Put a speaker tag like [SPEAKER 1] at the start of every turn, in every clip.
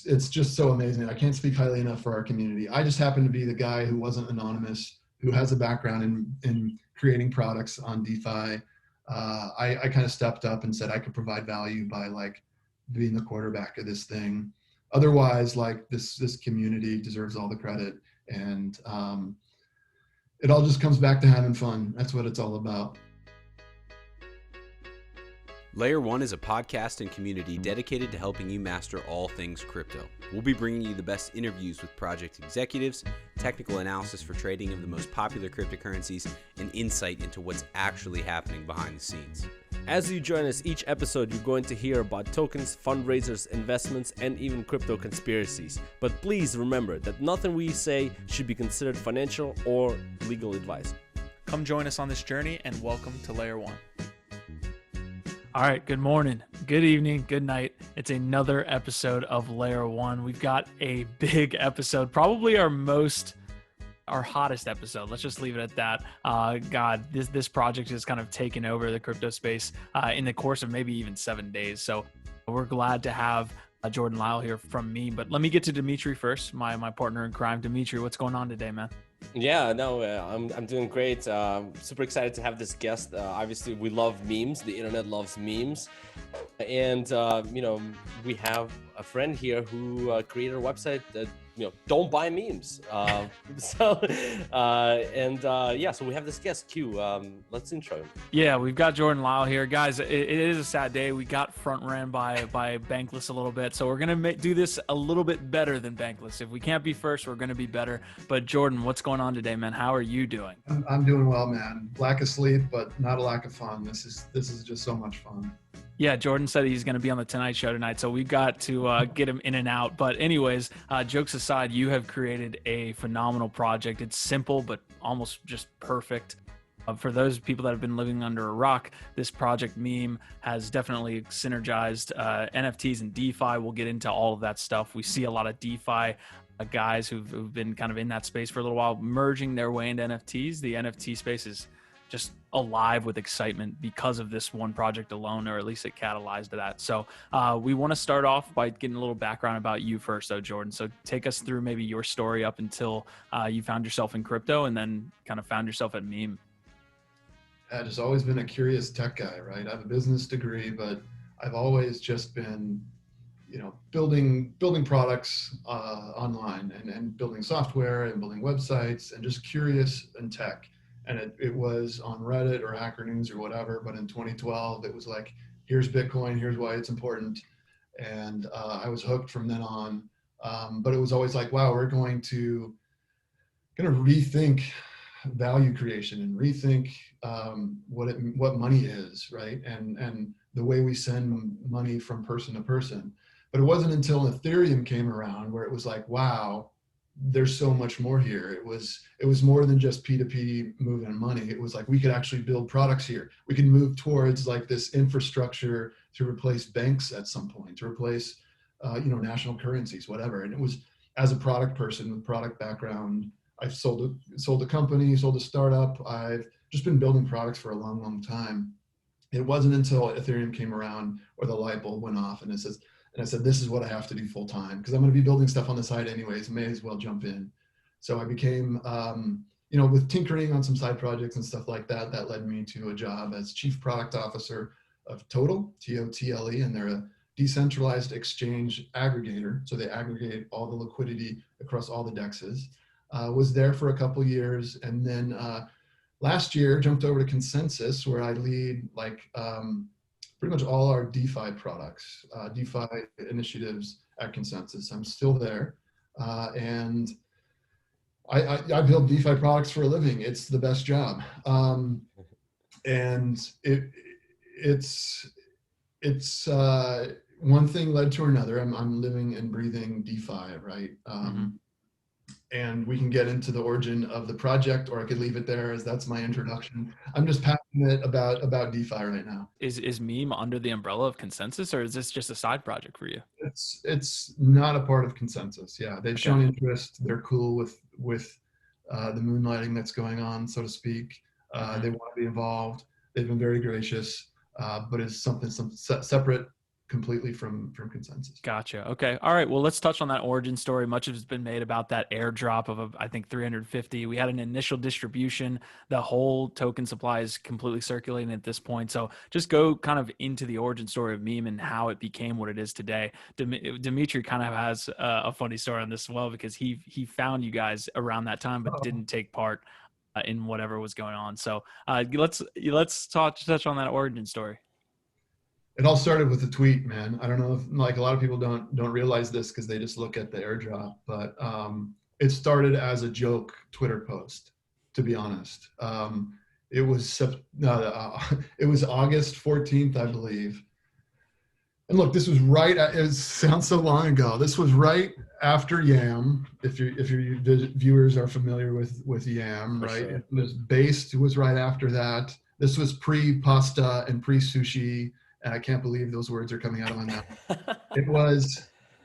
[SPEAKER 1] it's just so amazing. I can't speak highly enough for our community. I just happen to be the guy who wasn't anonymous, who has a background in creating products on DeFi. I kind of stepped up and said I could provide value by like being the quarterback of this thing. Otherwise, like this community deserves all the credit, and it all just comes back to having fun. That's what it's all about.
[SPEAKER 2] Layer 1 is a podcast and community dedicated to helping you master all things crypto. We'll be bringing you the best interviews with project executives, technical analysis for trading of the most popular cryptocurrencies, and insight into what's actually happening behind the scenes.
[SPEAKER 3] As you join us each episode, you're going to hear about tokens, fundraisers, investments, and even crypto conspiracies. But please remember that nothing we say should be considered financial or legal advice.
[SPEAKER 4] Come join us on this journey, and welcome to Layer 1.
[SPEAKER 5] All right, good morning, good evening, good night. It's another episode of Layer 1. We've got a big episode, probably our hottest episode. Let's just leave it at that. God, this project has kind of taken over the crypto space in the course of maybe even 7 days. So we're glad to have Jordan Lyall here from MEME. But let me get to Dimitri first, my partner in crime. Dimitri, what's going on today, man?
[SPEAKER 3] Yeah, no, I'm doing great. Super excited to have this guest. Obviously, we love memes. The internet loves memes. And, we have a friend here who created a website that, don't buy memes. So we have this guest, Q. Let's intro him.
[SPEAKER 5] Yeah, we've got Jordan Lyall here. Guys, it is a sad day. We got front ran by Bankless a little bit. So we're going to do this a little bit better than Bankless. If we can't be first, we're going to be better. But Jordan, what's going on today, man? How are you doing?
[SPEAKER 1] I'm doing well, man. Lack of sleep, but not a lack of fun. This is just so much fun.
[SPEAKER 5] Yeah, Jordan said he's going to be on the Tonight Show tonight, so we've got to get him in and out. But anyways, jokes aside, you have created a phenomenal project. It's simple, but almost just perfect. For those people that have been living under a rock, this project MEME has definitely synergized NFTs and DeFi. We'll get into all of that stuff. We see a lot of DeFi guys who've been kind of in that space for a little while, merging their way into NFTs. The NFT space is just alive with excitement because of this one project alone, or at least it catalyzed that. So we want to start off by getting a little background about you first, though, Jordan. So take us through maybe your story up until you found yourself in crypto and then kind of found yourself at MEME.
[SPEAKER 1] I've just always been a curious tech guy, right? I have a business degree, but I've always just been, building products online and building software and building websites and just curious in tech. And it was on Reddit or Hacker News or whatever. But in 2012, it was like, here's Bitcoin, here's why it's important. And I was hooked from then on. But it was always like, wow, we're going to rethink value creation and rethink what money is, right? And the way we send money from person to person. But it wasn't until Ethereum came around where it was like, wow, there's so much more here. It was more than just P2P moving money. It was like we could actually build products here. We can move towards like this infrastructure to replace banks at some point, to replace national currencies, whatever. And it was, as a product person with product background, I've sold a company, sold a startup. I've just been building products for a long, long time. It wasn't until Ethereum came around or the light bulb went off and I said, this is what I have to do full time because I'm going to be building stuff on the side anyways. May as well jump in. So I became, with tinkering on some side projects and stuff like that, that led me to a job as chief product officer of Total, TOTLE, and they're a decentralized exchange aggregator. So they aggregate all the liquidity across all the DEXs. Was there for a couple years, and then last year jumped over to Consensus, where I lead pretty much all our DeFi products, DeFi initiatives at Consensus. I'm still there, and I build DeFi products for a living. It's the best job, and it's one thing led to another. I'm living and breathing DeFi, right? And we can get into the origin of the project, or I could leave it there as that's my introduction. I'm just passionate about DeFi right now.
[SPEAKER 5] Is MEME under the umbrella of Consensus, or is this just a side project for you?
[SPEAKER 1] It's not a part of Consensus. Yeah, they've shown interest. They're cool with the moonlighting that's going on, so to speak. They want to be involved. They've been very gracious, but it's something separate completely from consensus.
[SPEAKER 5] Gotcha. Okay. All right. Well, let's touch on that origin story. Much has been made about that airdrop of, I think, 350. We had an initial distribution. The whole token supply is completely circulating at this point. So just go kind of into the origin story of Meme and how it became what it is today. Dimitri kind of has a funny story on this as well, because he found you guys around that time, but didn't take part in whatever was going on. So let's touch on that origin story.
[SPEAKER 1] It all started with a tweet, man. I don't know if like a lot of people don't realize this because they just look at the airdrop, but it started as a joke Twitter post, to be honest. It was August 14th, I believe. And look, this was right at, it sounds so long ago. This was right after Yam. If your viewers are familiar with Yam, right?
[SPEAKER 3] Sure.
[SPEAKER 1] It was right after that. This was pre-pasta and pre-sushi. And I can't believe those words are coming out of my mouth.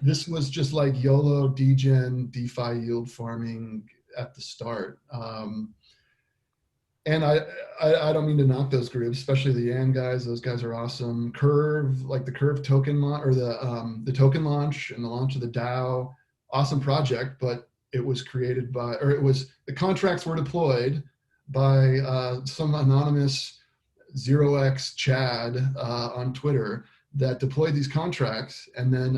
[SPEAKER 1] This was just like YOLO, degen, DeFi yield farming at the start. And I don't mean to knock those groups, especially the Yan guys. Those guys are awesome. Curve, like the Curve token or the token launch and the launch of the DAO, awesome project. But it was created by, or it was, the contracts were deployed by some anonymous 0x Chad on Twitter that deployed these contracts. And then,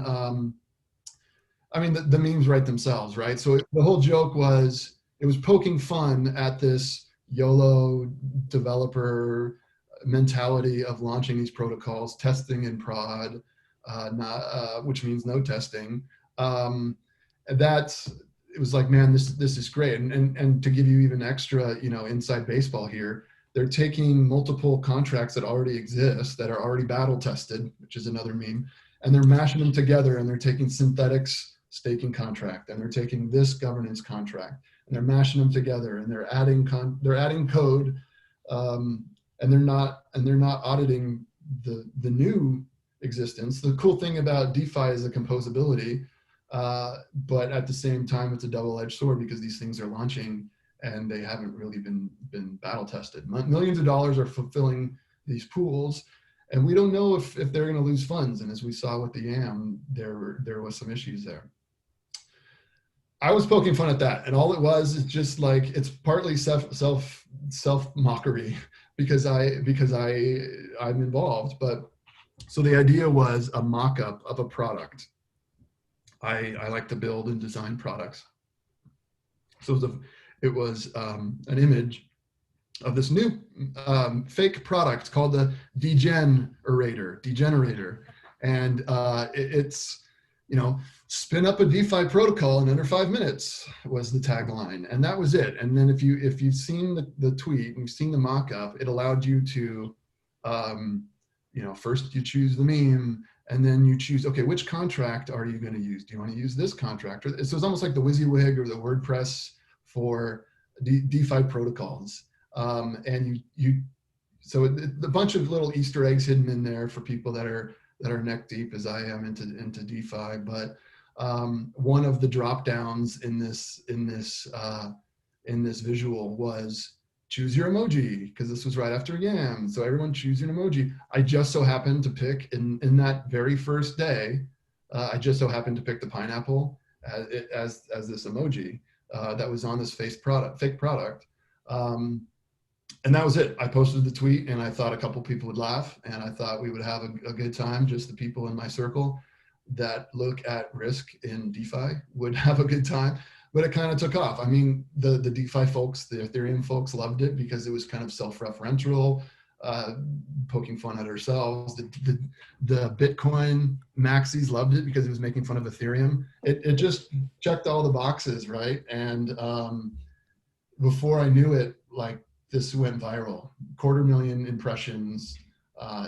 [SPEAKER 1] I mean, the memes write themselves, right? So the whole joke was, it was poking fun at this YOLO developer mentality of launching these protocols, testing in prod, which means no testing. It was like, man, this is great. And to give you even extra, inside baseball here, they're taking multiple contracts that already exist, that are already battle tested, which is another meme, and they're mashing them together, and they're taking Synthetics staking contract, and they're taking this governance contract, and they're mashing them together, and they're adding code, and they're not auditing the new existence. The cool thing about DeFi is the composability, but at the same time, it's a double-edged sword because these things are launching and they haven't really been battle tested. Millions of dollars are fulfilling these pools, and we don't know if they're going to lose funds. And as we saw with the Yam, there was some issues there. I was poking fun at that, and all it was is just like, it's partly self mockery because I'm involved. But so the idea was a mock-up of a product. I like to build and design products. So it was an image of this new fake product called the degenerator. And it's, spin up a DeFi protocol in under 5 minutes was the tagline. And that was it. And then if you've seen the tweet and you've seen the mock-up, it allowed you to, first you choose the meme, and then you choose, okay, which contract are you going to use? Do you want to use this contract? So it's almost like the WYSIWYG or the WordPress for DeFi protocols. And so a bunch of little Easter eggs hidden in there for people that are neck deep as I am into DeFi. But one of the drop downs in this visual was choose your emoji, because this was right after Yam. So everyone choose your emoji. I just so happened to pick in that very first day, I just so happened to pick the pineapple as this emoji that was on this fake product. And that was it. I posted the tweet, and I thought a couple people would laugh, and I thought we would have a good time. Just the people in my circle that look at risk in DeFi would have a good time. But it kind of took off. I mean, the DeFi folks, the Ethereum folks loved it because it was kind of self-referential, poking fun at ourselves. The Bitcoin maxis loved it because it was making fun of Ethereum. It just checked all the boxes, right? And before I knew it, like, this went viral, 250,000 impressions.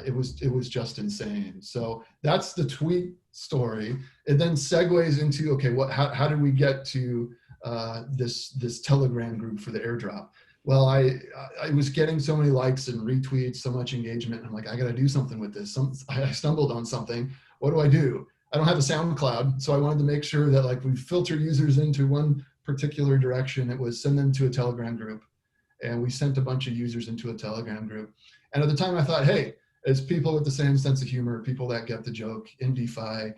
[SPEAKER 1] It was just insane. So that's the tweet story. It then segues into, okay, how did we get to this Telegram group for the airdrop? Well, I was getting so many likes and retweets, so much engagement. I'm like, I got to do something with this. I stumbled on something. What do? I don't have a SoundCloud, so I wanted to make sure that, like, we filter users into one particular direction. It was send them to a Telegram group. And we sent a bunch of users into a Telegram group. And at the time I thought, hey, it's people with the same sense of humor, people that get the joke in DeFi.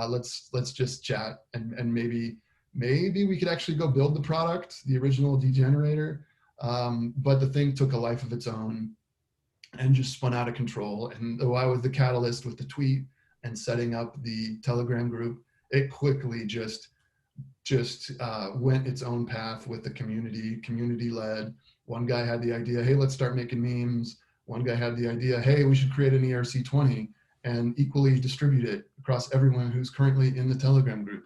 [SPEAKER 1] Let's just chat, and maybe we could actually go build the product, the original degenerator. But the thing took a life of its own and just spun out of control. And though I was the catalyst with the tweet and setting up the Telegram group, it quickly just went its own path with the community led. One guy had the idea, hey, let's start making memes. One guy had the idea, hey, we should create an ERC20 and equally distribute it across everyone who's currently in the Telegram group.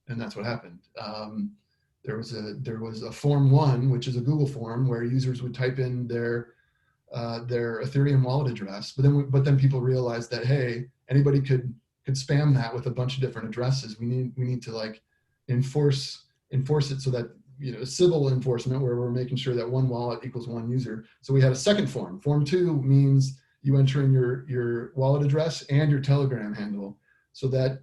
[SPEAKER 1] And that's what happened. There was a form 1, which is a Google form where users would type in their Ethereum wallet address, but then people realized that, hey, anybody could spam that with a bunch of different addresses. We need to like enforce it so that, civil enforcement, where we're making sure that one wallet equals one user. So we had a second form. Form 2 means you enter in your wallet address and your Telegram handle, so that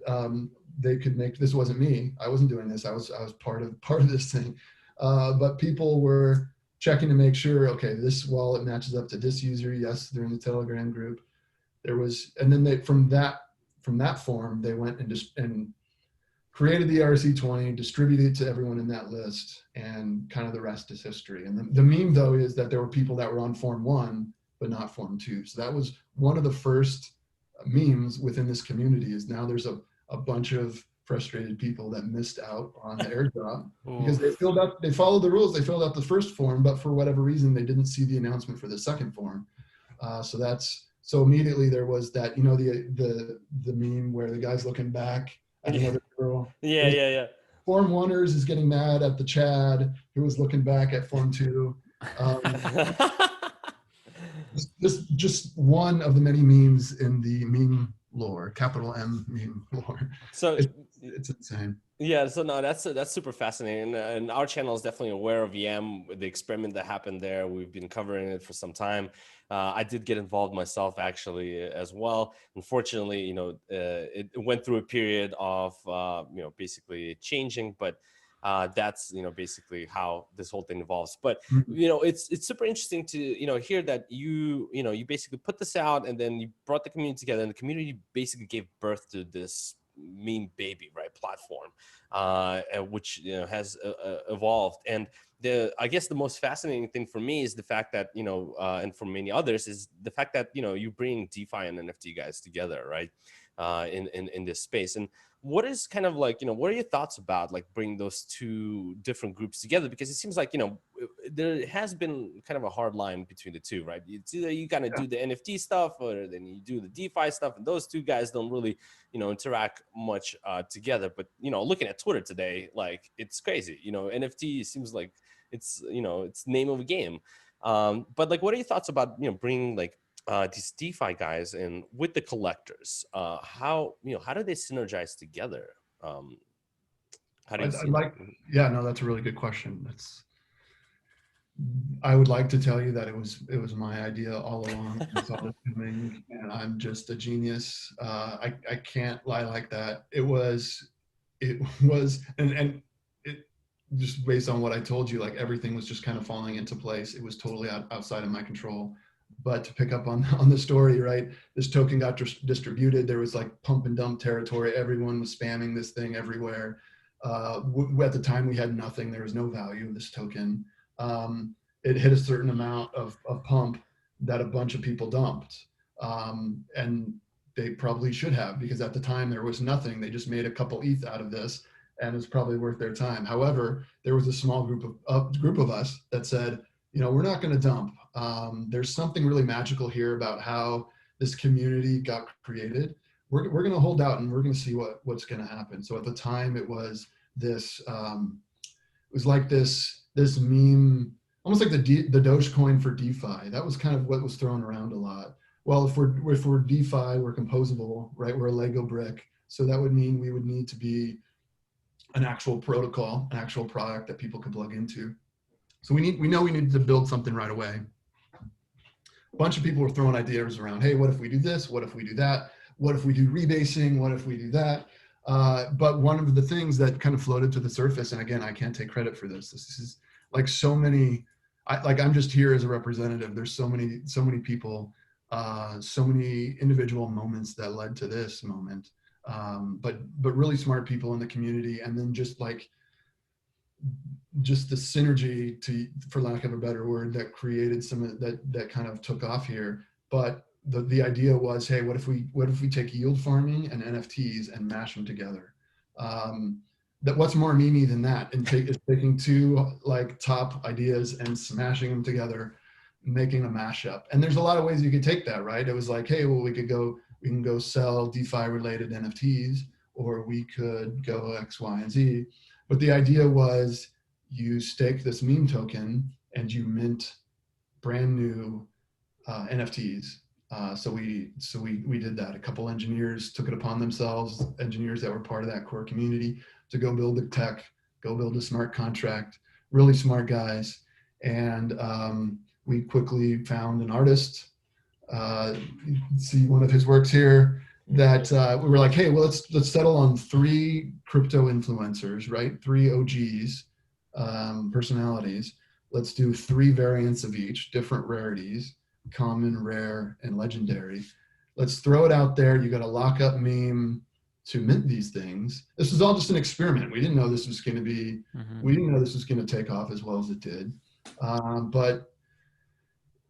[SPEAKER 1] they could make, this wasn't me, I wasn't doing this, I was part of this thing, but people were checking to make sure, okay, this wallet matches up to this user, yes, they're in the Telegram group. And then from that form, they went and created the ERC20, distributed it to everyone in that list, and kind of the rest is history. And the meme, though, is that there were people that were on form 1, but not form 2. So that was one of the first memes within this community, is now there's a bunch of frustrated people that missed out on the airdrop because they followed the rules. They filled out the first form, but for whatever reason, they didn't see the announcement for the second form. So immediately there was that, the meme where the guy's looking back at another girl.
[SPEAKER 3] Yeah.
[SPEAKER 1] Form 1ers is getting mad at the Chad who was looking back at form 2. Just one of the many memes in the meme lore, capital M meme lore.
[SPEAKER 3] So
[SPEAKER 1] it's insane.
[SPEAKER 3] Yeah, so no, that's super fascinating, and our channel is definitely aware of YAM, the experiment that happened there. We've been covering it for some time. I did get involved myself actually as well. Unfortunately, it went through a period of basically changing, but that's basically how this whole thing evolves. But it's super interesting to hear that you basically put this out, and then you brought the community together, and the community basically gave birth to this meme baby, right, platform, which has evolved. And I guess the most fascinating thing for me is the fact that and for many others is the fact that you bring DeFi and NFT guys together, right, in this space. And what is kind of like what are your thoughts about like bringing those two different groups together? Because it seems like there has been kind of a hard line between the two, right? It's either you kind of do the NFT stuff, or then you do the DeFi stuff, and those two guys don't really interact much together. But looking at Twitter today, like it's crazy. NFT seems like it's it's name of a game. But like, what are your thoughts about bringing like these DeFi guys in with the collectors? How do they synergize together? How do you see that?
[SPEAKER 1] Yeah, no, that's a really good question. I would like to tell you that it was my idea all along. It's all coming, and I'm just a genius. I can't lie like that. It was, and it just based on what I told you, like everything was just kind of falling into place. It was totally outside of my control. But to pick up on the story, right? This token got distributed. There was like pump and dump territory. Everyone was spamming this thing everywhere. At the time, we had nothing. There was no value of this token. It hit a certain amount of pump that a bunch of people dumped. And they probably should have, because at the time there was nothing. They just made a couple ETH out of this, and it was probably worth their time. However, there was a small group of us that said, we're not going to dump. There's something really magical here about how this community got created. We're going to hold out, and we're going to see what's going to happen. So at the time, it was this. It was like this meme, almost like the Dogecoin for DeFi. That was kind of what was thrown around a lot. Well, if we're DeFi, we're composable, right? We're a Lego brick. So that would mean we would need to be an actual protocol, an actual product that people could plug into. So we know we need to build something right away. A bunch of people were throwing ideas around. Hey, what if we do this? What if we do that? What if we do rebasing? What if we do that? But one of the things that kind of floated to the surface, and again, I can't take credit for this. This is like so many. I'm just here as a representative. There's so many people so many individual moments that led to this moment. But really smart people in the community, and then just the synergy, to, for lack of a better word, that created some of that kind of took off here. But the idea was, hey, what if we take yield farming and NFTs and mash them together? That what's more memey than that? And taking two like top ideas and smashing them together, making a mashup. And there's a lot of ways you could take that, right? It was like, hey, well, we can go sell DeFi related NFTs, or we could go X, Y, and Z. But the idea was, you stake this meme token and you mint brand new NFTs. So we did that. A couple engineers took it upon themselves, engineers that were part of that core community, to go build the tech, go build a smart contract, really smart guys. And we quickly found an artist, see one of his works here, that we were like, hey, well, let's settle on 3 crypto influencers, right? 3 OGs, personalities. Let's do 3 variants of each, different rarities, common, rare, and legendary. Let's throw it out there. You got to lock up meme to mint these things. This was all just an experiment. We didn't know this was going to be, we didn't know this was going to take off as well as it did. But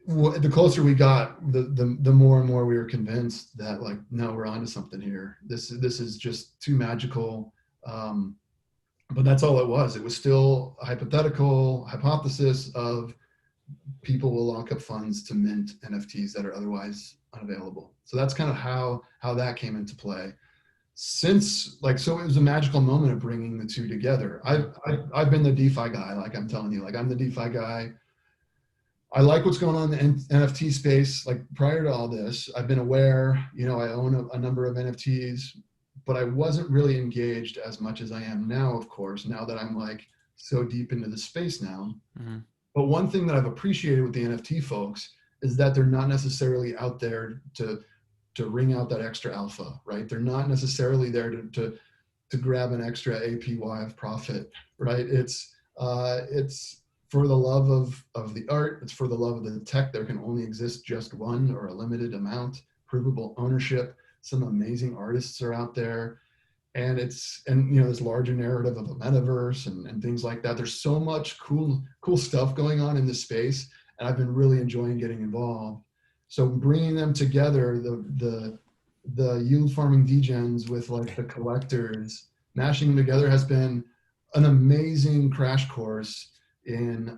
[SPEAKER 1] the closer we got, the more and more we were convinced that, like, no, we're onto something here. This is just too magical. But that's all it was. It was still a hypothetical hypothesis of people will lock up funds to mint NFTs that are otherwise unavailable. So that's kind of how that came into play. Since, like, so it was a magical moment of bringing the two together. I've been the DeFi guy, like I'm telling you, like I'm the DeFi guy. I like what's going on in the NFT space. Like, prior to all this, I've been aware, I own a number of NFTs, but I wasn't really engaged as much as I am now, of course, now that I'm like so deep into the space now. Mm-hmm. But one thing that I've appreciated with the NFT folks is that they're not necessarily out there to wring out that extra alpha, right? They're not necessarily there to grab an extra APY of profit, right? It's for the love of the art. It's for the love of the tech. There can only exist just one, or a limited amount, provable ownership. Some amazing artists are out there. And this larger narrative of a metaverse and things like that. There's so much cool stuff going on in this space, and I've been really enjoying getting involved. So bringing them together, the yield farming degens with like the collectors, mashing them together has been an amazing crash course in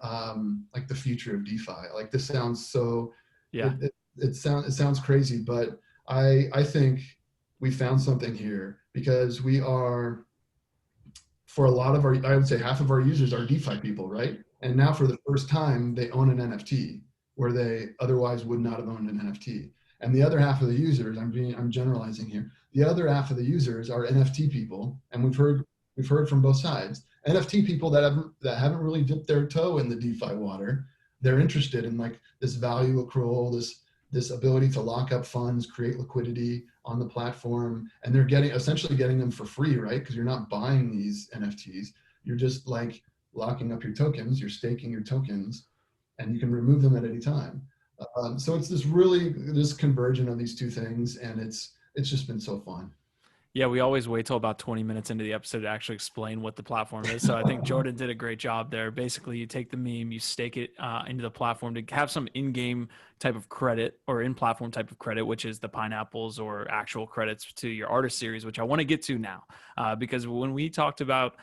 [SPEAKER 1] like the future of DeFi. Like, this sounds so, yeah, it sounds crazy, but I think we found something here, because we are, for a lot of our, I would say half of our users are DeFi people, right? And now for the first time, they own an NFT where they otherwise would not have owned an NFT. And the other half of the users, I'm generalizing here, the other half of the users are NFT people, and we've heard from both sides. NFT people that haven't really dipped their toe in the DeFi water. They're interested in like this value accrual, this ability to lock up funds, create liquidity on the platform, and they're essentially getting them for free, right? Because you're not buying these NFTs. You're just like locking up your tokens, you're staking your tokens, and you can remove them at any time. So it's this convergence of these two things, and it's just been so fun.
[SPEAKER 5] Yeah, we always wait till about 20 minutes into the episode to actually explain what the platform is. So I think Jordan did a great job there. Basically, you take the meme, you stake it into the platform to have some in-game type of credit, or in-platform type of credit, which is the pineapples or actual credits to your artist series, which I want to get to now. Because when we talked about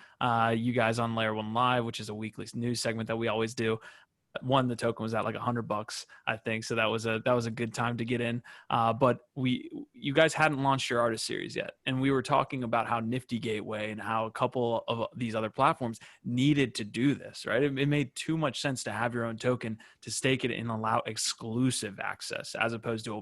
[SPEAKER 5] you guys on Layer 1 Live, which is a weekly news segment that we always do, the token was at like $100, I think. So that was a good time to get in. But you guys hadn't launched your artist series yet. And we were talking about how Nifty Gateway and how a couple of these other platforms needed to do this, right? It made too much sense to have your own token, to stake it and allow exclusive access, as opposed to a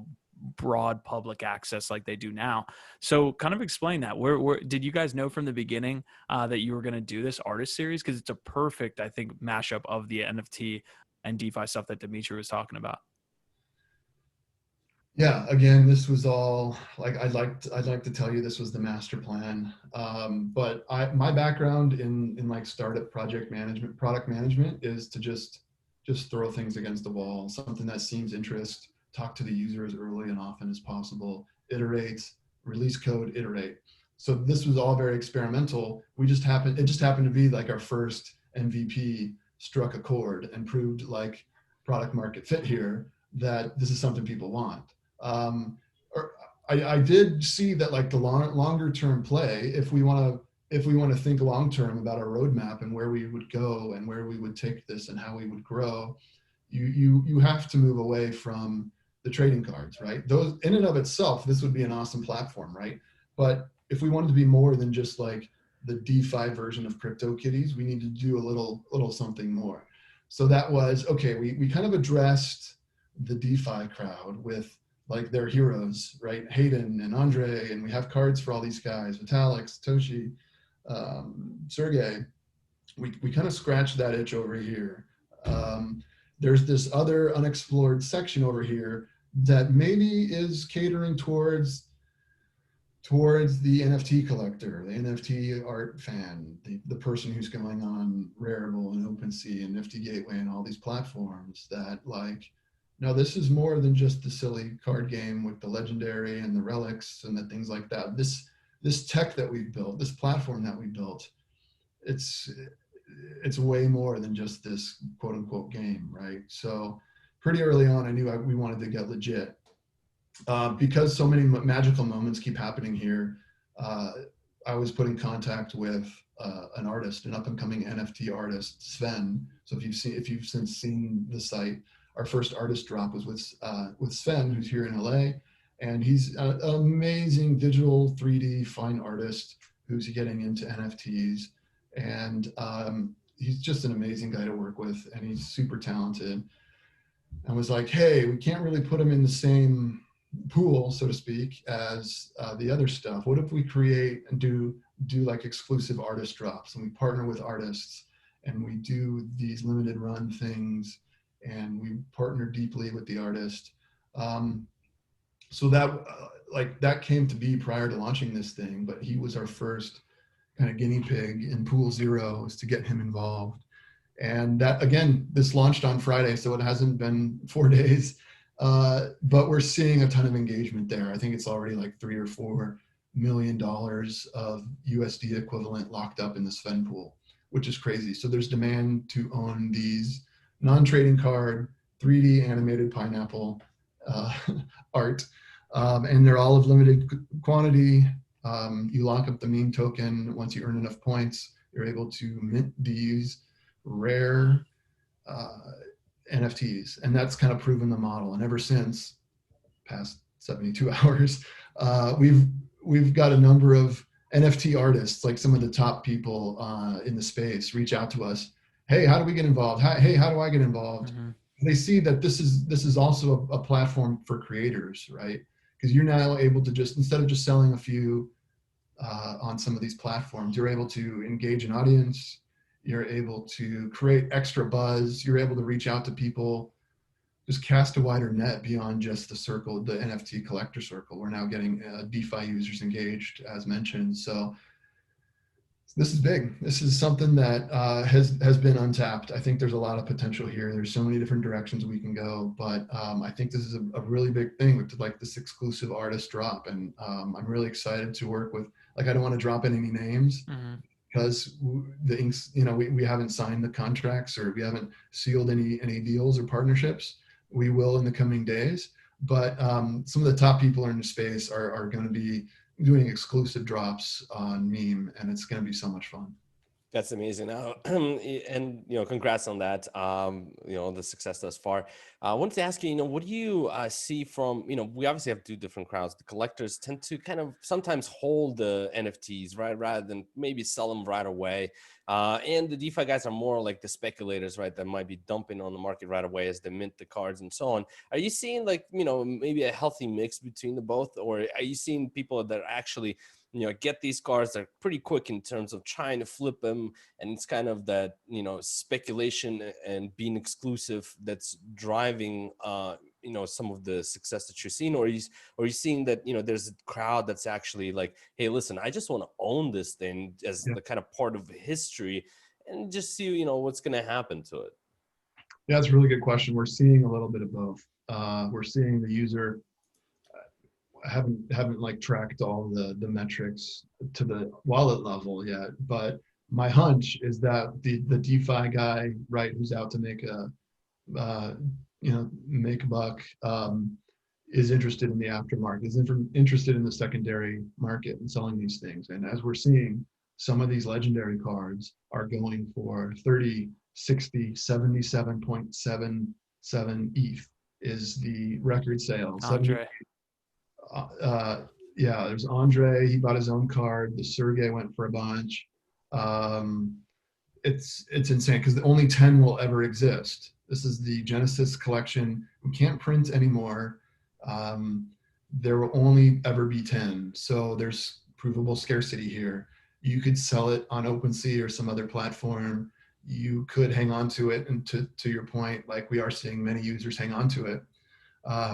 [SPEAKER 5] broad public access like they do now. So kind of explain that. Where did you guys know from the beginning that you were going to do this artist series? Because it's a perfect, I think, mashup of the NFT and DeFi stuff that Dimitri was talking about.
[SPEAKER 1] Yeah, again, this was all like, I'd like to tell you this was the master plan. But my background in like startup product management is to just throw things against the wall, something that seems talk to the user as early and often as possible, iterate, release code, iterate. So this was all very experimental. It just happened to be like our first MVP struck a chord and proved like product market fit here, that this is something people want. I did see that like the longer term play, if we want to think long term about our roadmap and where we would go and where we would take this and how we would grow, you have to move away from the trading cards, right? Those in and of itself, this would be an awesome platform, right? But if we wanted to be more than just like the DeFi version of CryptoKitties, we need to do a little something more. So that was, okay, we kind of addressed the DeFi crowd with like their heroes, right? Hayden and Andre, and we have cards for all these guys, Vitalik, Satoshi, Sergey. We kind of scratched that itch over here. There's this other unexplored section over here that maybe is catering towards the NFT collector, the NFT art fan, the person who's going on Rarible and OpenSea and Nifty Gateway and all these platforms that like, no, this is more than just the silly card game with the legendary and the relics and the things like that. This tech that we've built, this platform that we built, it's way more than just this quote unquote game, right? So pretty early on, I knew we wanted to get legit. Because so many magical moments keep happening here, I was put in contact with an artist, an up and coming NFT artist, Sven. So if you've since seen the site, our first artist drop was with Sven, who's here in LA, and he's an amazing digital 3D fine artist who's getting into NFTs, and he's just an amazing guy to work with, and he's super talented. I was like, hey, we can't really put him in the same pool, so to speak, as the other stuff. What if we create and do like exclusive artist drops, and we partner with artists and we do these limited run things and we partner deeply with the artist. So that that came to be prior to launching this thing, but he was our first kind of guinea pig in pool 0 to get him involved. And that, again, this launched on Friday, so it hasn't been 4 days. But we're seeing a ton of engagement there. I think it's already like $3 or $4 million of USD equivalent locked up in the Sven pool, which is crazy. So there's demand to own these non-trading card, 3D animated pineapple art. And they're all of limited quantity. You lock up the meme token. Once you earn enough points, you're able to mint these rare NFTs, and that's kind of proven the model. And ever since, past 72 hours, we've got a number of NFT artists, like some of the top people in the space, reach out to us. Hey, how do we get involved? Hey, how do I get involved? Mm-hmm. They see that this is also a platform for creators, right? Because you're now able to just, instead of just selling a few on some of these platforms, you're able to engage an audience. You're able to create extra buzz. You're able to reach out to people, just cast a wider net beyond just the circle, the NFT collector circle. We're now getting DeFi users engaged, as mentioned. So this is big. This is something that has been untapped. I think there's a lot of potential here. There's so many different directions we can go, but I think this is a really big thing with like this exclusive artist drop. And I'm really excited to work with, like, I don't want to drop in any names. Mm-hmm. Because the inks, we haven't signed the contracts or we haven't sealed any deals or partnerships. We will in the coming days. But some of the top people in the space are going to be doing exclusive drops on MEME, and it's going to be so much fun.
[SPEAKER 3] That's amazing. And congrats on that. The success thus far. I wanted to ask you, what do you see from, we obviously have two different crowds. The collectors tend to kind of sometimes hold the NFTs, right, rather than maybe sell them right away. And the DeFi guys are more like the speculators, right, that might be dumping on the market right away as they mint the cards and so on. Are you seeing maybe a healthy mix between the both, or are you seeing people that actually get these cards that are pretty quick in terms of trying to flip them, and it's kind of that, speculation and being exclusive that's driving, some of the success that you're seeing? Or are you seeing that, there's a crowd that's actually like, hey, listen, I just want to own this thing as the kind of part of history and just see, what's going to happen to it?
[SPEAKER 1] Yeah, that's a really good question. We're seeing a little bit of both. We're seeing the user. I haven't like tracked all the metrics to the wallet level yet, but my hunch is that the DeFi guy, right, who's out to make a make a buck, is interested in the aftermarket, is interested in the secondary market and selling these things. And as we're seeing, some of these legendary cards are going for 30, 60, 77.77 ETH is the record sale.
[SPEAKER 5] Andre.
[SPEAKER 1] Yeah, there's Andre. He bought his own card. The Sergey went for a bunch. It's insane because only 10 will ever exist. This is the Genesis collection. We can't print anymore. There will only ever be 10. So there's provable scarcity here. You could sell it on OpenSea or some other platform. You could hang on to it, and to your point, like we are seeing many users hang on to it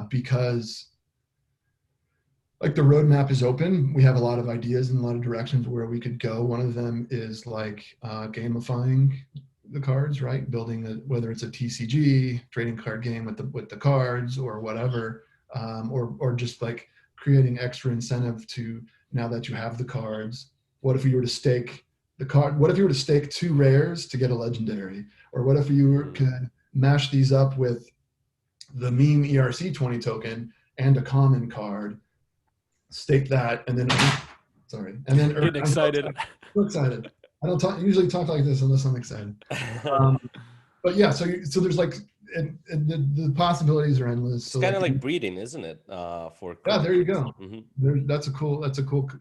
[SPEAKER 1] because like the roadmap is open. We have a lot of ideas and a lot of directions where we could go. One of them is like gamifying the cards, right? Building whether it's a TCG trading card game with the cards or whatever, or just like creating extra incentive to, now that you have the cards, what if you were to stake the card? What if you were to stake 2 rares to get a legendary? Or what if you could mash these up with the meme ERC20 token and a common card, stake that, and then
[SPEAKER 5] Getting excited.
[SPEAKER 1] I'm so excited. I don't usually talk like this unless I'm excited. But yeah, so there's like the possibilities are endless.
[SPEAKER 3] It's
[SPEAKER 1] so
[SPEAKER 3] kind of
[SPEAKER 1] like
[SPEAKER 3] breeding, isn't it? For
[SPEAKER 1] yeah, there you go.
[SPEAKER 3] Mm-hmm.
[SPEAKER 1] That's a cool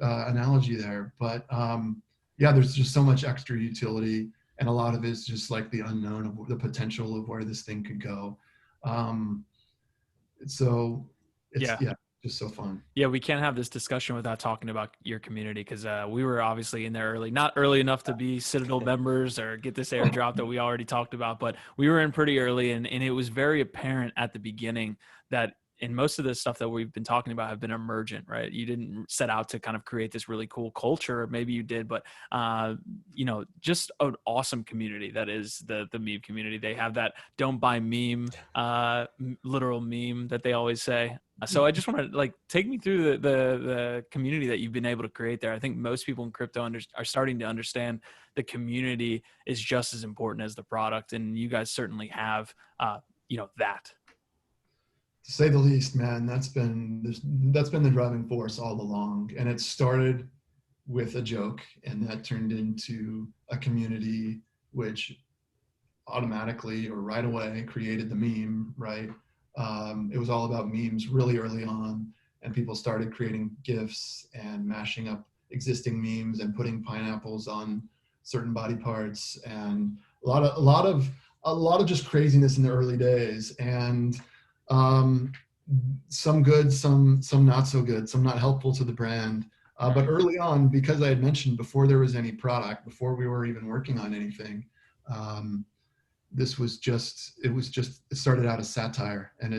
[SPEAKER 1] analogy there. But yeah, there's just so much extra utility, and a lot of it's just like the unknown of the potential of where this thing could go. So it's just so fun.
[SPEAKER 5] Yeah, we can't have this discussion without talking about your community, because we were obviously in there early, not early enough to be Citadel members or get this airdrop that we already talked about, but we were in pretty early, and it was very apparent at the beginning that, and most of the stuff that we've been talking about have been emergent, right? You didn't set out to kind of create this really cool culture. Maybe you did, but just an awesome community that is the meme community. They have that "don't buy meme," literal meme that they always say. So I just want to take me through the community that you've been able to create there. I think most people in crypto are starting to understand the community is just as important as the product, and you guys certainly have that.
[SPEAKER 1] To say the least, man, that's been the driving force all along. And it started with a joke, and that turned into a community which automatically or right away created the meme, right? It was all about memes really early on, and people started creating GIFs and mashing up existing memes and putting pineapples on certain body parts, and a lot of just craziness in the early days. And some good, some not so good, some not helpful to the brand. But early on, because I had mentioned before there was any product, before we were even working on anything, it started out as satire, and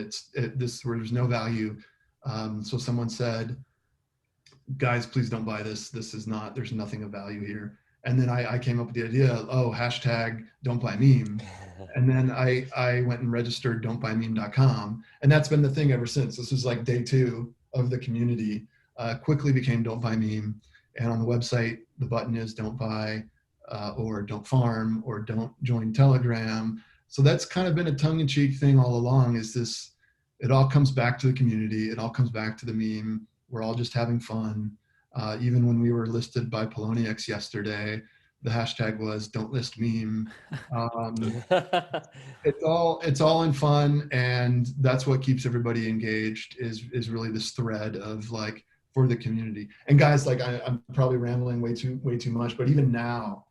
[SPEAKER 1] where there's no value. So someone said, guys, please don't buy this. There's nothing of value here. And then I came up with the idea, hashtag don't buy meme. And then I went and registered don'tbuymeme.com. And that's been the thing ever since. This was like day 2 of the community. Quickly became don't buy meme. And on the website, the button is don't buy, or don't farm, or don't join Telegram. So that's kind of been a tongue-in-cheek thing all along, is this, it all comes back to the community. It all comes back to the meme. We're all just having fun. Even when we were listed by Poloniex yesterday, the hashtag was don't list meme. It's all in fun, and that's what keeps everybody engaged, is really this thread of like, for the community. And guys, like I'm probably rambling way too much, but even now,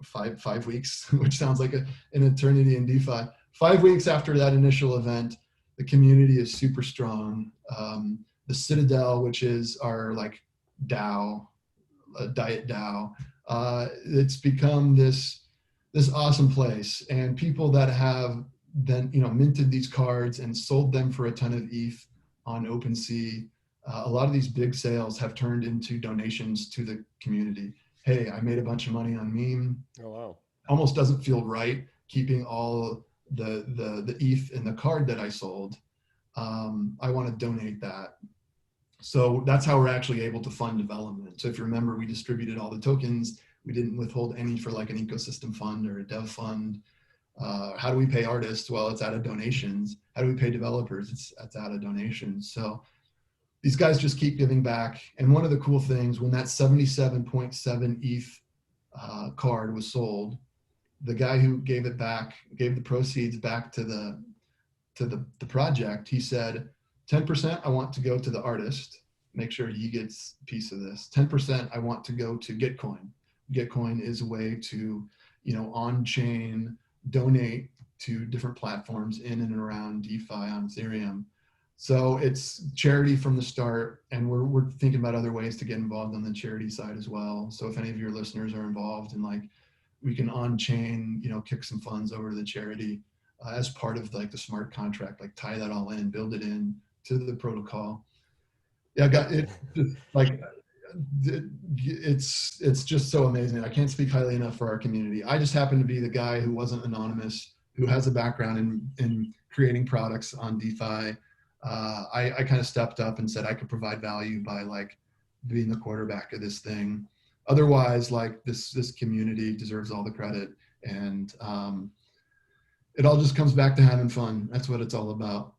[SPEAKER 1] 5 weeks, which sounds like an eternity in DeFi, 5 weeks after that initial event, the community is super strong. The Citadel, which is our like DAO, diet DAO, it's become this awesome place, and people that have then minted these cards and sold them for a ton of ETH on OpenSea, a lot of these big sales have turned into donations to the community. Hey, I made a bunch of money on meme.
[SPEAKER 3] Oh wow!
[SPEAKER 1] Almost doesn't feel right keeping all the ETH in the card that I sold. I want to donate that. So that's how we're actually able to fund development. So if you remember, we distributed all the tokens. We didn't withhold any for like an ecosystem fund or a dev fund. How do we pay artists? Well, it's out of donations. How do we pay developers? It's out of donations. So these guys just keep giving back. And one of the cool things, when that 77.7 ETH card was sold, the guy who gave it back, gave the proceeds back to the project, he said, 10% I want to go to the artist, make sure he gets a piece of this. 10% I want to go to Gitcoin. Gitcoin is a way to, on-chain donate to different platforms in and around DeFi on Ethereum. So it's charity from the start, and we're thinking about other ways to get involved on the charity side as well. So if any of your listeners are involved in like, we can on-chain, kick some funds over to the charity as part of like the smart contract, like tie that all in, build it in to the protocol. Yeah, it's just so amazing. I can't speak highly enough for our community. I just happen to be the guy who wasn't anonymous, who has a background in creating products on DeFi. I kind of stepped up and said I could provide value by like being the quarterback of this thing. Otherwise, like this community deserves all the credit, and it all just comes back to having fun. That's what it's all about.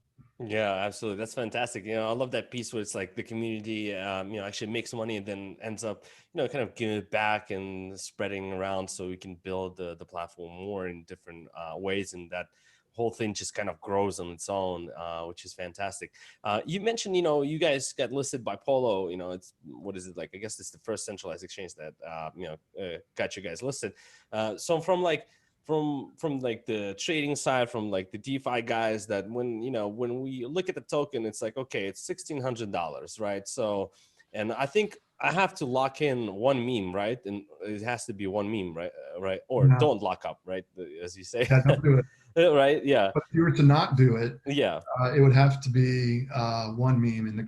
[SPEAKER 3] Yeah, absolutely. That's fantastic. I love that piece where it's like the community, actually makes money and then ends up, kind of giving it back and spreading around so we can build the platform more in different ways. And that whole thing just kind of grows on its own, which is fantastic. You mentioned, you guys got listed by Polo. It's, what is it like? I guess it's the first centralized exchange that, got you guys listed. So from like the trading side, from like the DeFi guys, that when we look at the token, it's like, okay, it's $1,600, right? So, and I think I have to lock in one meme, right? And it has to be one meme, right? Or
[SPEAKER 1] No.
[SPEAKER 3] don't lock up, right? As you say.
[SPEAKER 1] Yeah, don't do it.
[SPEAKER 3] Right? Yeah.
[SPEAKER 1] But if you were to not do it,
[SPEAKER 3] yeah,
[SPEAKER 1] it would have to be one meme in the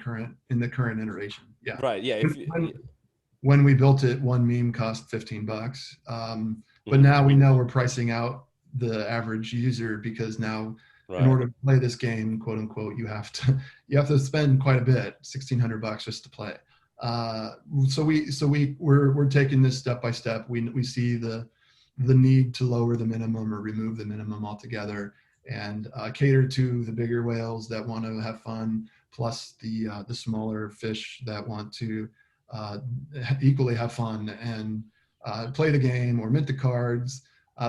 [SPEAKER 1] current iteration. Yeah.
[SPEAKER 3] right. Yeah.
[SPEAKER 1] When we built it, one meme cost $15. But now we know we're pricing out the average user, because now in order to play this game, quote unquote, you have to spend quite a bit, $1,600 just to play. So we're taking this step by step. We see the need to lower the minimum or remove the minimum altogether, and cater to the bigger whales that want to have fun, plus the smaller fish that want to equally have fun and play the game or mint the cards.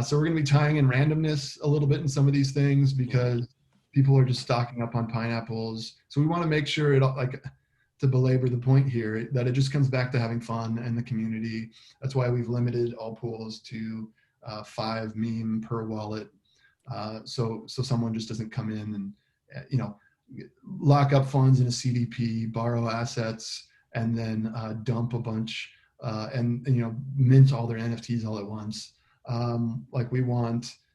[SPEAKER 1] So we're going to be tying in randomness a little bit in some of these things, because people are just stocking up on pineapples. So we want to make sure to belabor the point here, that it just comes back to having fun and the community. That's why we've limited all pools to 5 meme per wallet. So someone just doesn't come in and, lock up funds in a CDP, borrow assets, and then dump a bunch and mint all their NFTs all at once.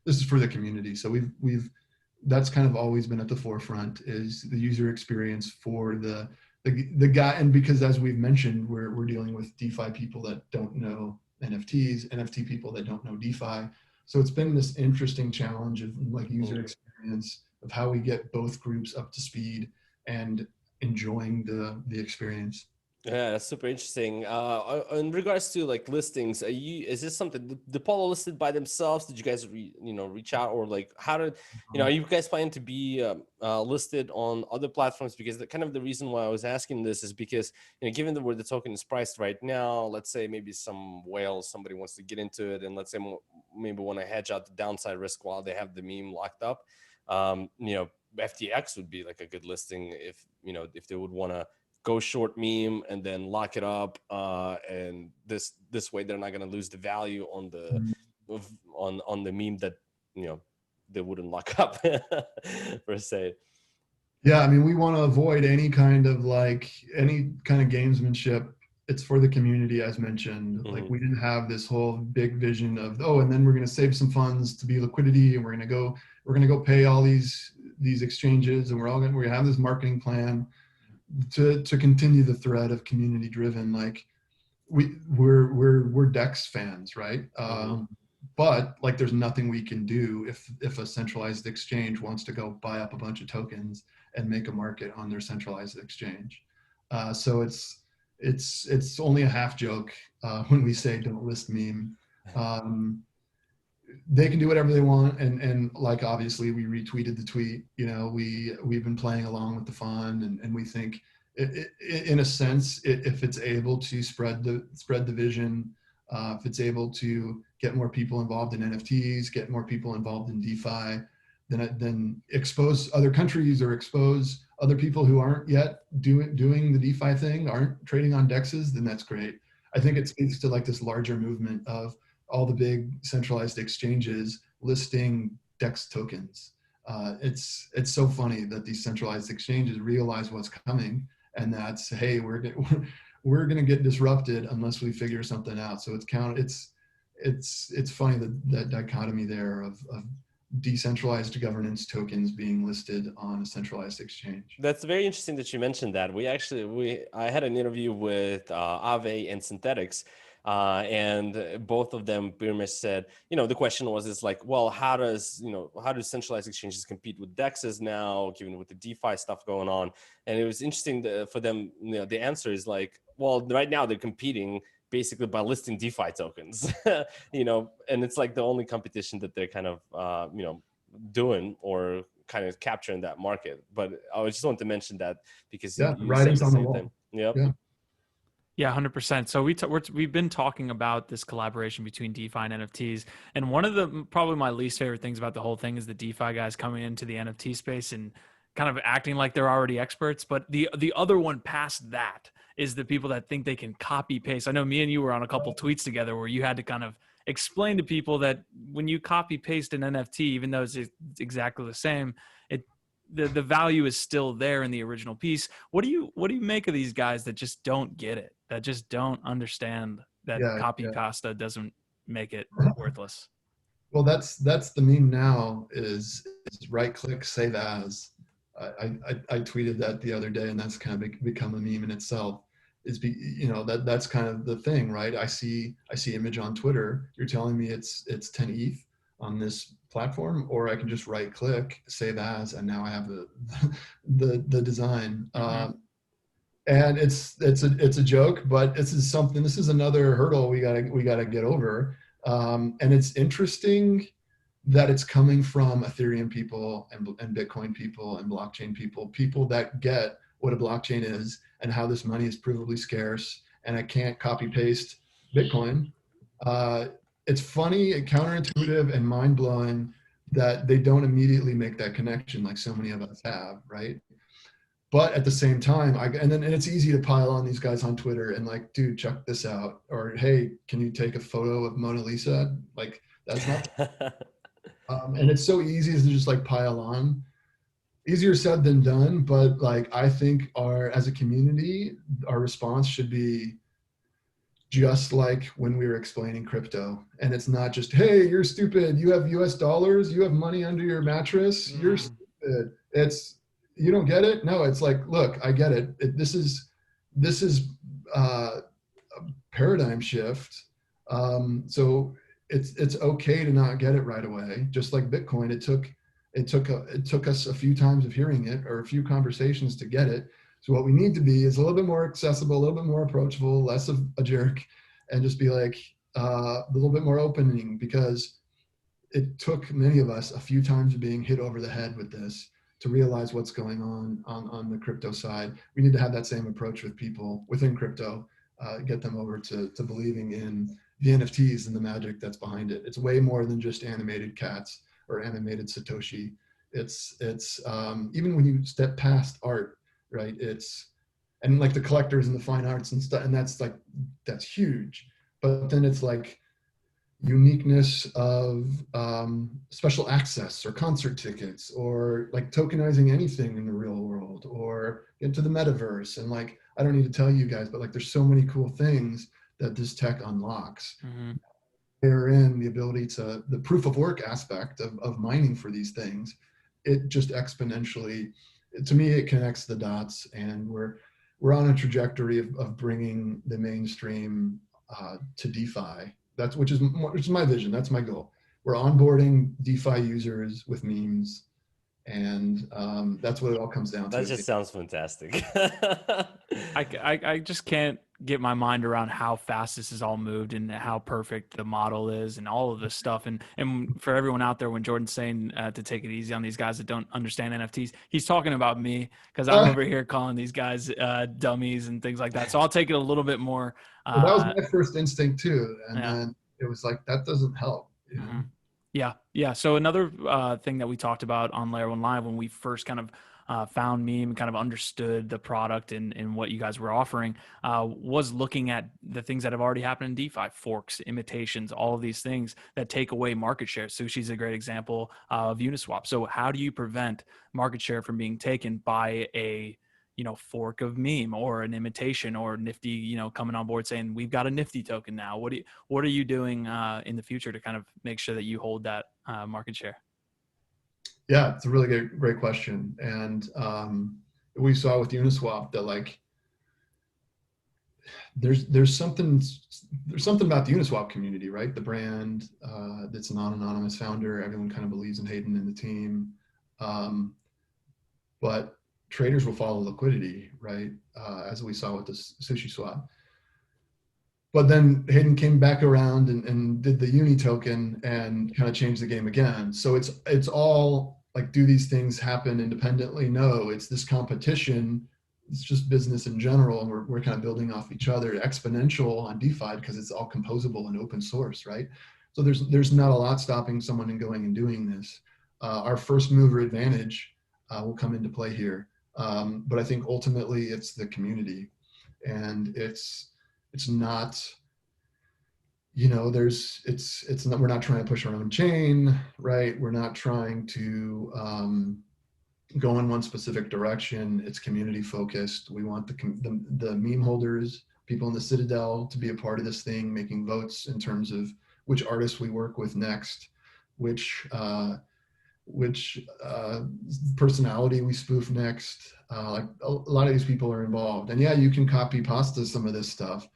[SPEAKER 1] This is for the community. So that's kind of always been at the forefront, is the user experience for the guy. And because, as we've mentioned, we're dealing with DeFi people that don't know NFTs, NFT people that don't know DeFi. So it's been this interesting challenge of like user experience, of how we get both groups up to speed and enjoying the experience.
[SPEAKER 3] Yeah, that's super interesting. In regards to like listings, is this something the Polo listed by themselves? Did you guys reach out, or like how did are you guys planning to be listed on other platforms? Because the reason why I was asking this is because given where the token is priced right now, let's say maybe some whale, somebody wants to get into it, and let's say maybe want to hedge out the downside risk while they have the meme locked up. FTX would be like a good listing if they would want to go short meme and then lock it up, and this way they're not going to lose the value on the meme that they wouldn't lock up per se.
[SPEAKER 1] Yeah, I mean, we want to avoid any kind of gamesmanship. It's for the community, as mentioned. Like, we didn't have this whole big vision of, and then we're going to save some funds to be liquidity, and we're going to go pay all these exchanges, and we're going to have this marketing plan to continue the thread of community driven. Like, we're DEX fans, right? But like, there's nothing we can do if a centralized exchange wants to go buy up a bunch of tokens and make a market on their centralized exchange. So it's only a half joke when we say don't list meme. They can do whatever they want, and like obviously we retweeted the tweet. You know, we've been playing along with the fun, and we think in a sense, if it's able to spread the vision, if it's able to get more people involved in NFTs, get more people involved in DeFi, then expose other countries or expose other people who aren't yet doing the DeFi thing, aren't trading on DEXs, then that's great. I think it speaks to like this larger movement of all the big centralized exchanges listing DEX tokens. It's so funny that these centralized exchanges realize what's coming, and that's, hey, we're gonna get disrupted unless we figure something out. So it's funny that dichotomy there of decentralized governance tokens being listed on a centralized exchange.
[SPEAKER 3] That's very interesting that you mentioned that. I had an interview with Aave and Synthetics, and both of them pretty much said, the question is like, well, how do centralized exchanges compete with DEXs now, given with the DeFi stuff going on? And it was interesting for them. The answer is like, well, right now they're competing basically by listing DeFi tokens, and it's like the only competition that they're kind of, doing or kind of capturing that market. But I just wanted to mention that because
[SPEAKER 1] yeah,
[SPEAKER 3] you
[SPEAKER 1] writing's
[SPEAKER 3] said
[SPEAKER 1] on the
[SPEAKER 3] same
[SPEAKER 1] wall.
[SPEAKER 3] thing. Yep.
[SPEAKER 1] Yeah.
[SPEAKER 5] Yeah, 100%. So we've been talking about this collaboration between DeFi and NFTs. And one of the probably my least favorite things about the whole thing is the DeFi guys coming into the NFT space and kind of acting like they're already experts. But the other one past that is the people that think they can copy paste. I know me and you were on a couple tweets together where you had to kind of explain to people that when you copy paste an NFT, even though it's exactly the same, the value is still there in the original piece. What do you make of these guys that just don't get it, that just don't understand that copy pasta doesn't make it worthless?
[SPEAKER 1] Well, that's the meme now is right click, save as. I tweeted that the other day, and that's kind of become a meme in itself. That's kind of the thing, right? I see image on Twitter. You're telling me it's 10 ETH on this platform, or I can just right click, save as, and now I have the design.
[SPEAKER 5] Mm-hmm.
[SPEAKER 1] And it's a joke, but this is another hurdle we gotta get over. And it's interesting that it's coming from Ethereum people and Bitcoin people and blockchain people that get what a blockchain is and how this money is provably scarce, and I can't copy paste Bitcoin. It's funny and counterintuitive and mind-blowing that they don't immediately make that connection like so many of us have, right? But at the same time, and it's easy to pile on these guys on Twitter and like, dude, check this out, or hey, can you take a photo of Mona Lisa? Like, that's not. And it's so easy to just like pile on. Easier said than done, but like I think as a community, our response should be just like when we were explaining crypto. And it's not just, hey, you're stupid, you have US dollars, you have money under your mattress, you're stupid. You don't get it? No, it's like, look, I get it. This is a paradigm shift. So it's okay to not get it right away. Just like Bitcoin, it took us a few times of hearing it or a few conversations to get it. So what we need to be is a little bit more accessible, a little bit more approachable, less of a jerk, and just be like a little bit more opening, because it took many of us a few times of being hit over the head with this to realize what's going on the crypto side. We need to have that same approach with people within crypto, get them over to believing in the NFTs and the magic that's behind it. It's way more than just animated cats or animated Satoshi. It's even when you step past art, right? And like the collectors and the fine arts and stuff, and that's huge. But then it's like uniqueness of special access or concert tickets, or like tokenizing anything in the real world, or into the metaverse. And like, I don't need to tell you guys, but like there's so many cool things that this tech unlocks.
[SPEAKER 5] Mm-hmm.
[SPEAKER 1] Therein the ability to the proof of work aspect of mining for these things, it just exponentially, to me, it connects the dots, and we're on a trajectory of bringing the mainstream to DeFi. Which is my vision. That's my goal. We're onboarding DeFi users with memes, And that's what it all comes down to.
[SPEAKER 3] That just sounds fantastic.
[SPEAKER 5] I just can't get my mind around how fast this has all moved and how perfect the model is and all of this stuff. And for everyone out there, when Jordan's saying to take it easy on these guys that don't understand NFTs, he's talking about me, because I'm over here calling these guys dummies and things like that. So I'll take it a little bit more.
[SPEAKER 1] Well, that was my first instinct too. And then it was like, that doesn't help. You know?
[SPEAKER 5] Yeah. So another thing that we talked about on Layer 1 Live when we first kind of found Meme, kind of understood the product and what you guys were offering, was looking at the things that have already happened in DeFi, forks, imitations, all of these things that take away market share. Sushi's a great example of Uniswap. So how do you prevent market share from being taken by a fork of Meme or an imitation, or Nifty, coming on board saying we've got a Nifty token now? What are you doing in the future to kind of make sure that you hold that market share?
[SPEAKER 1] Yeah, it's a really great question. And we saw with Uniswap that like there's something about the Uniswap community, right? The brand, that's a non-anonymous founder. Everyone kind of believes in Hayden and the team. But traders will follow liquidity, right? As we saw with the Sushi Swap. But then Hayden came back around and did the Uni token and kind of changed the game again. So it's all like, do these things happen independently? No, it's this competition. It's just business in general. And we're kind of building off each other, exponential on DeFi because it's all composable and open source, right? So there's not a lot stopping someone in going and doing this. Our first mover advantage will come into play here. But I think ultimately it's the community, and it's not, it's not, we're not trying to push our own chain, right? We're not trying to go in one specific direction. It's community focused. We want the meme holders, people in the Citadel, to be a part of this thing, making votes in terms of which artists we work with next, which personality we spoof next. Like a lot of these people are involved, and yeah, you can copy pasta some of this stuff,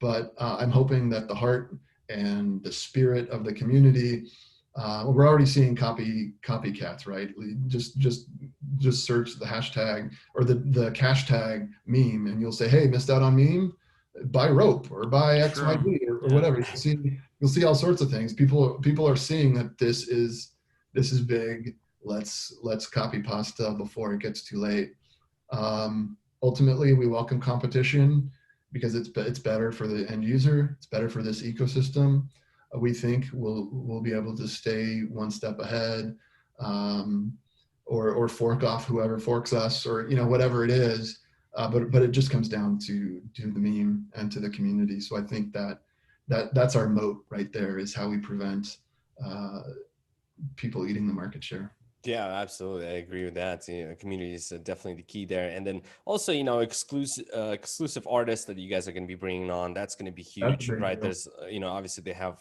[SPEAKER 1] but I'm hoping that the heart and the spirit of the community, we're already seeing copycats, right? Just search the hashtag or the cash tag meme, and you'll say, hey, missed out on meme, buy rope or buy XYZ or whatever. You'll see all sorts of things. People are seeing that this is big. Let's copy pasta before it gets too late. Ultimately, we welcome competition because it's better for the end user. It's better for this ecosystem. We think we'll be able to stay one step ahead, or fork off whoever forks us, or whatever it is. But it just comes down to the meme and to the community. So I think that's our moat right there, is how we prevent people eating the market share.
[SPEAKER 3] Yeah, absolutely. I agree with that. Community is definitely the key there. And then also, exclusive artists that you guys are going to be bringing on, that's going to be huge, right? Deal. There's, obviously they have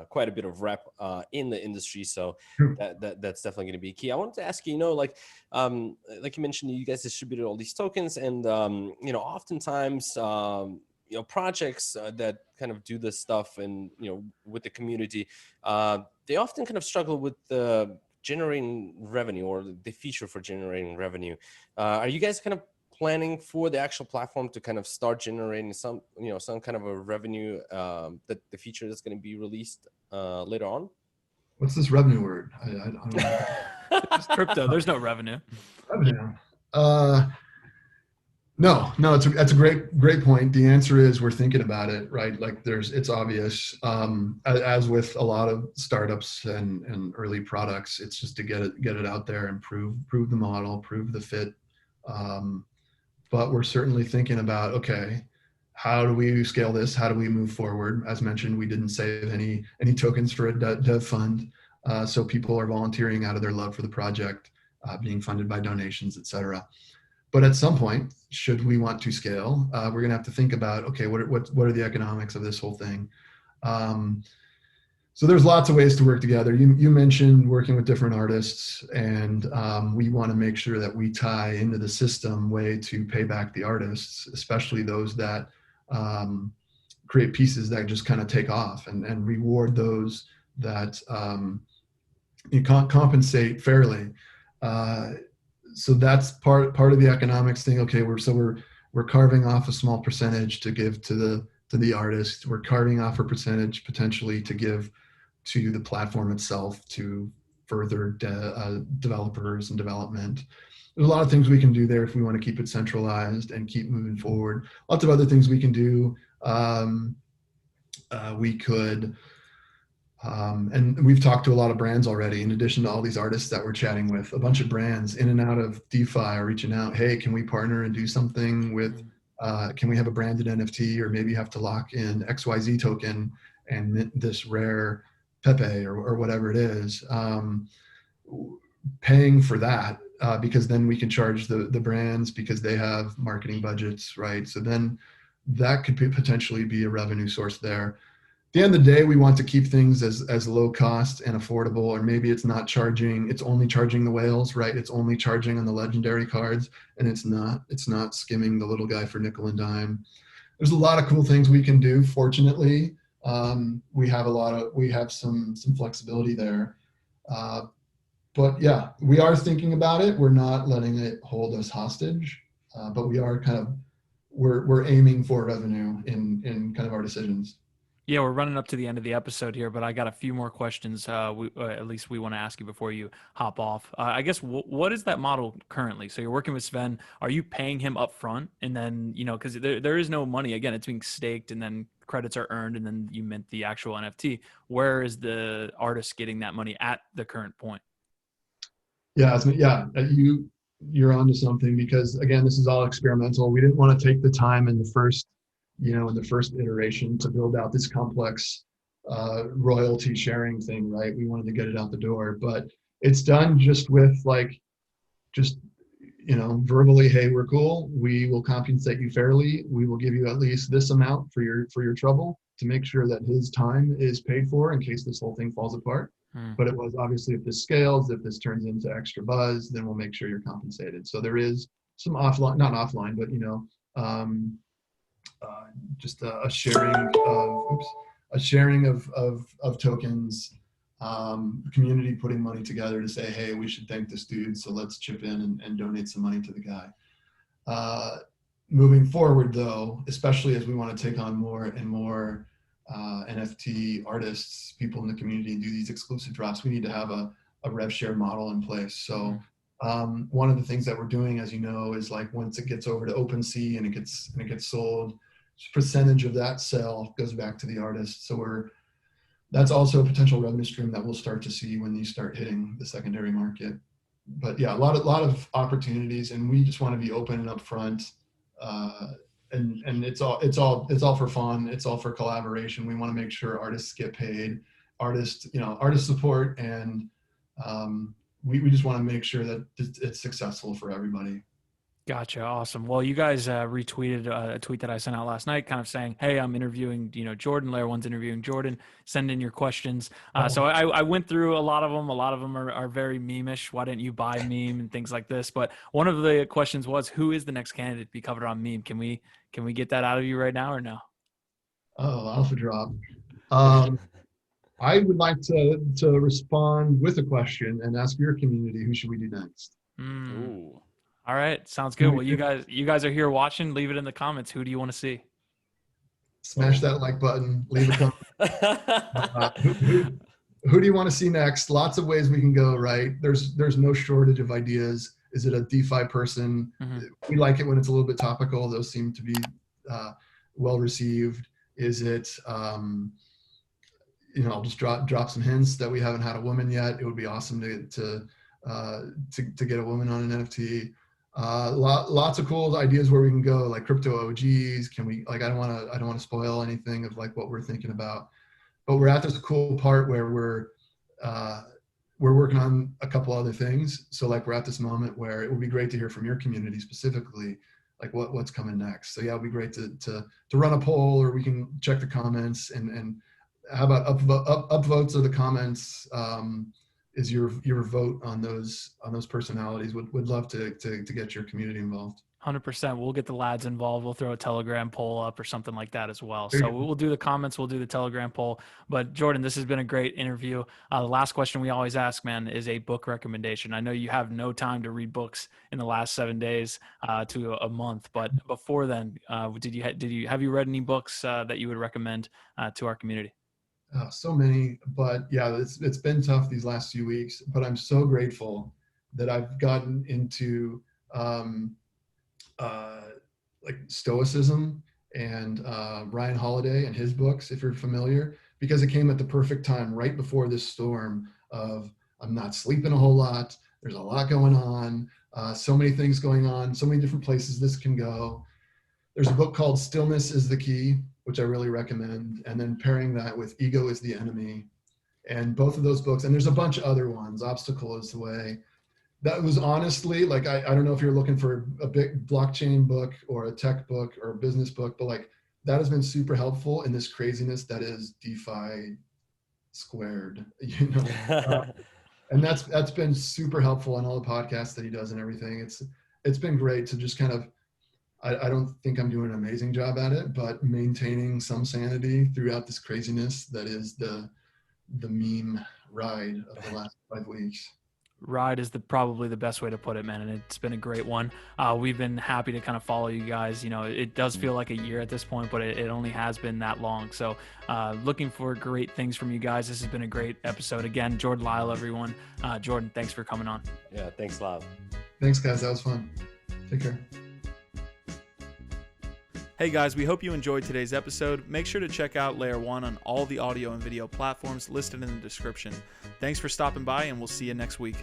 [SPEAKER 3] quite a bit of rep in the industry. So that's definitely going to be key. I wanted to ask you, like you mentioned, you guys distributed all these tokens, and, oftentimes, projects that kind of do this stuff and, with the community, they often kind of struggle with the generating revenue, or the feature for generating revenue. Are you guys kind of planning for the actual platform to kind of start generating some kind of a revenue, that the feature that's going to be released later on?
[SPEAKER 1] What's this revenue word? I don't know.
[SPEAKER 5] It's crypto. There's no revenue.
[SPEAKER 1] Revenue. No, that's a great point. The answer is we're thinking about it, right? Like it's obvious, as with a lot of startups and early products, it's just to get it out there and prove the model, prove the fit. But we're certainly thinking about, okay, how do we scale this? How do we move forward? As mentioned, we didn't save any tokens for a dev fund. So people are volunteering out of their love for the project, being funded by donations, et cetera. But at some point, should we want to scale, we're going to have to think about, okay, what are the economics of this whole thing? So there's lots of ways to work together. You mentioned working with different artists, and we want to make sure that we tie into the system way to pay back the artists, especially those that create pieces that just kind of take off, and reward those that you can't compensate fairly. So that's part of the economics thing. Okay, we're carving off a small percentage to give to the artist. We're carving off a percentage potentially to give to the platform itself to further developers and development. There's a lot of things we can do there if we want to keep it centralized and keep moving forward. Lots of other things we can do. We could, and we've talked to a lot of brands already, in addition to all these artists that we're chatting with. A bunch of brands in and out of DeFi are reaching out. Hey, can we partner and do something with, can we have a branded NFT, or maybe have to lock in XYZ token and mint this rare Pepe or whatever it is, paying for that, because then we can charge the brands because they have marketing budgets, right? So then that could potentially be a revenue source there. At the end of the day, we want to keep things as low cost and affordable, or maybe it's only charging the whales, right? It's only charging on the legendary cards, and it's not skimming the little guy for nickel and dime. There's a lot of cool things we can do. Fortunately, we have some flexibility there. But yeah, we are thinking about it. We're not letting it hold us hostage, but we are we're aiming for revenue in kind of our decisions.
[SPEAKER 5] Yeah, we're running up to the end of the episode here, but I got a few more questions. At least we want to ask you before you hop off. I guess what is that model currently? So you're working with Sven. Are you paying him up front, and then because there is no money. Again, it's being staked, and then credits are earned, and then you mint the actual NFT. Where is the artist getting that money at the current point?
[SPEAKER 1] Yeah, you're onto something, because again, this is all experimental. We didn't want to take the time in the first iteration to build out this complex royalty sharing thing, right? We wanted to get it out the door, but it's done just with verbally, hey, we're cool. We will compensate you fairly. We will give you at least this amount for your trouble, to make sure that his time is paid for in case this whole thing falls apart. But it was obviously, if this scales, if this turns into extra buzz, then we'll make sure you're compensated. So there is some offline, not offline, but just a sharing of tokens, community putting money together to say, hey, we should thank this dude, so let's chip in and donate some money to the guy. Moving forward, though, especially as we want to take on more and more NFT artists, people in the community, and do these exclusive drops, we need to have a rev share model in place. So one of the things that we're doing, as you know, is like, once it gets over to OpenSea and it gets sold, percentage of that sale goes back to the artist. So that's also a potential revenue stream that we'll start to see when these start hitting the secondary market. But yeah, a lot of opportunities, and we just want to be open and upfront. And it's all for fun. It's all for collaboration. We want to make sure artists get paid, artist support, and we just want to make sure that it's successful for everybody.
[SPEAKER 5] Gotcha. Awesome. Well, you guys retweeted a tweet that I sent out last night, kind of saying, hey, I'm interviewing, Jordan. Layer One's interviewing Jordan. Send in your questions. So I went through a lot of them. A lot of them are very meme-ish. Why didn't you buy meme and things like this? But one of the questions was, who is the next candidate to be covered on meme? Can we get that out of you right now, or no?
[SPEAKER 1] Oh, alpha drop. I would like to respond with a question and ask your community, who should we do next?
[SPEAKER 3] Ooh.
[SPEAKER 5] All right, sounds good. Well, you guys are here watching. Leave it in the comments. Who do you want to see?
[SPEAKER 1] Smash that like button. Leave a comment. Who do you want to see next? Lots of ways we can go, right? There's no shortage of ideas. Is it a DeFi person? Mm-hmm. We like it when it's a little bit topical. Those seem to be well received. Is it? I'll just drop some hints that we haven't had a woman yet. It would be awesome to get a woman on an NFT. Lots of cool ideas where we can go, like crypto OGs. Can we, like, I don't want to spoil anything of like what we're thinking about, but we're at this cool part where we're working on a couple other things. So like, we're at this moment where it would be great to hear from your community specifically, like what's coming next. So yeah, it'd be great to run a poll, or we can check the comments, and how about upvotes of the comments, is your vote on those personalities. Would love to get your community involved.
[SPEAKER 5] 100%. We'll get the lads involved. We'll throw a Telegram poll up or something like that as well.
[SPEAKER 1] There you
[SPEAKER 5] So
[SPEAKER 1] go.
[SPEAKER 5] we'll do the comments. We'll do the Telegram poll. But Jordan, this has been a great interview. The last question we always ask, man, is a book recommendation. I know you have no time to read books in the last 7 days to a month, but before then, have you read any books that you would recommend to our community?
[SPEAKER 1] So many, but yeah, it's been tough these last few weeks, but I'm so grateful that I've gotten into like Stoicism and Ryan Holiday and his books, if you're familiar, because it came at the perfect time, right before this storm of I'm not sleeping a whole lot. There's a lot going on, so many things going on, so many different places this can go. There's a book called Stillness is the Key, which I really recommend. And then pairing that with Ego is the Enemy. And both of those books, and there's a bunch of other ones, Obstacle is the Way. That was honestly, like, I don't know if you're looking for a big blockchain book or a tech book or a business book, but like that has been super helpful in this craziness that is DeFi squared, you know? And that's been super helpful on all the podcasts that he does and everything. It's been great to just kind of, I don't think I'm doing an amazing job at it, but maintaining some sanity throughout this craziness that is the meme ride of the last 5 weeks.
[SPEAKER 5] Ride is probably the best way to put it, man, and it's been a great one. We've been happy to kind of follow you guys. You know, it does feel like a year at this point, but it only has been that long. So looking for great things from you guys. This has been a great episode. Again, Jordan Lyall, everyone. Jordan, thanks for coming on.
[SPEAKER 3] Yeah, thanks, Lyall.
[SPEAKER 1] Thanks, guys. That was fun. Take care.
[SPEAKER 4] Hey guys, we hope you enjoyed today's episode. Make sure to check out Layer 1 on all the audio and video platforms listed in the description. Thanks for stopping by, and we'll see you next week.